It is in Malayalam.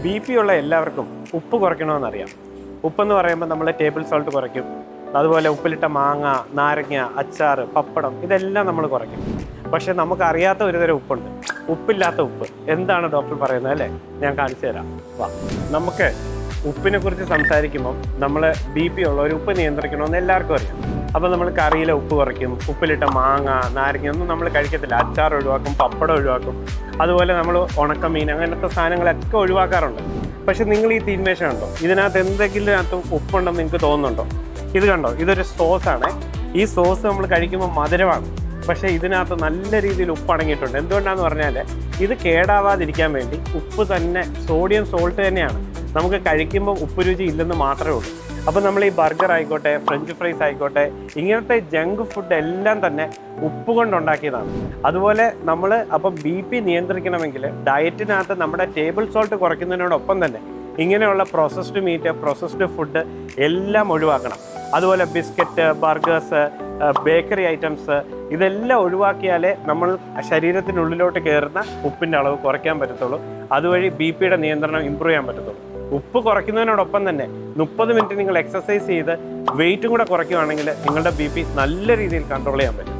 BP ഉള്ള എല്ലാവർക്കും ഉപ്പ് കുറയ്ക്കണമെന്നറിയാം. ഉപ്പെന്ന് പറയുമ്പോൾ നമ്മൾ ടേബിൾ സോൾട്ട് കുറയ്ക്കും, അതുപോലെ ഉപ്പിലിട്ട മാങ്ങ, നാരങ്ങ, അച്ചാർ, പപ്പടം ഇതെല്ലാം നമ്മൾ കുറയ്ക്കും. പക്ഷെ നമുക്കറിയാത്ത ഒരു തരം ഉപ്പുണ്ട്, ഉപ്പില്ലാത്ത ഉപ്പ്. എന്താണ് ഡോക്ടർ പറയുന്നത് അല്ലേ? ഞാൻ കാണിച്ചു തരാം, വാ. നമുക്ക് ഉപ്പിനെ കുറിച്ച് സംസാരിക്കുമ്പം നമ്മൾ BP ഉള്ള ഒരു ഉപ്പ് നിയന്ത്രിക്കണമെന്ന് എല്ലാവർക്കും അറിയാം. അപ്പോൾ നമ്മൾ കറിയിലെ ഉപ്പ് കുറയ്ക്കും, ഉപ്പിലിട്ട മാങ്ങ, നാരങ്ങ ഒന്നും നമ്മൾ കഴിക്കത്തില്ല, അച്ചാർ ഒഴിവാക്കും, പപ്പടം ഒഴിവാക്കും, അതുപോലെ നമ്മൾ ഉണക്കമീൻ അങ്ങനത്തെ സാധനങ്ങളൊക്കെ ഒഴിവാക്കാറുണ്ട്. പക്ഷെ നിങ്ങൾ ഈ തീന്മേശ കണ്ടോ? ഇതിനകത്ത് എന്തെങ്കിലും ഉപ്പുണ്ടെന്ന് നിങ്ങൾക്ക് തോന്നുന്നുണ്ടോ? ഇത് കണ്ടോ, ഇതൊരു സോസാണ്. ഈ സോസ് നമ്മൾ കഴിക്കുമ്പോൾ മധുരമാണ്, പക്ഷേ ഇതിനകത്ത് നല്ല രീതിയിൽ ഉപ്പ് അടങ്ങിയിട്ടുണ്ട്. എന്തുകൊണ്ടാണെന്ന് പറഞ്ഞാൽ ഇത് കേടാവാതിരിക്കാൻ വേണ്ടി ഉപ്പ് തന്നെ, സോഡിയം സോൾട്ട് തന്നെയാണ്. നമുക്ക് കഴിക്കുമ്പോൾ ഉപ്പ് രുചി ഇല്ലെന്ന് മാത്രമേ ഉള്ളൂ. അപ്പോൾ നമ്മൾ ഈ ബർഗർ ആയിക്കോട്ടെ, ഫ്രഞ്ച് ഫ്രൈസ് ആയിക്കോട്ടെ, ഇങ്ങനത്തെ ജങ്ക് ഫുഡ് എല്ലാം തന്നെ ഉപ്പ് കൊണ്ടുണ്ടാക്കിയതാണ്. അതുപോലെ നമ്മൾ അപ്പം BP നിയന്ത്രിക്കണമെങ്കിൽ ഡയറ്റിനകത്ത് നമ്മുടെ ടേബിൾ സോൾട്ട് കുറയ്ക്കുന്നതിനോടൊപ്പം തന്നെ ഇങ്ങനെയുള്ള പ്രോസസ്ഡ് മീറ്റ്, പ്രോസസ്ഡ് ഫുഡ് എല്ലാം ഒഴിവാക്കണം. അതുപോലെ ബിസ്ക്കറ്റ്, ബർഗേഴ്സ്, ബേക്കറി ഐറ്റംസ് ഇതെല്ലാം ഒഴിവാക്കിയാലേ നമ്മൾ ശരീരത്തിനുള്ളിലോട്ട് കയറുന്ന ഉപ്പിൻ്റെ അളവ് കുറയ്ക്കാൻ പറ്റത്തുള്ളൂ. അതുവഴി BPയുടെ നിയന്ത്രണം ഇമ്പ്രൂവ് ചെയ്യാൻ പറ്റത്തുള്ളൂ. ഉപ്പ് കുറയ്ക്കുന്നതിനോടൊപ്പം തന്നെ 30 മിനിറ്റ് നിങ്ങൾ എക്സസൈസ് ചെയ്ത് വെയിറ്റും കൂടെ കുറയ്ക്കുകയാണെങ്കിൽ നിങ്ങളുടെ BP നല്ല രീതിയിൽ കൺട്രോൾ ചെയ്യാൻ പറ്റും.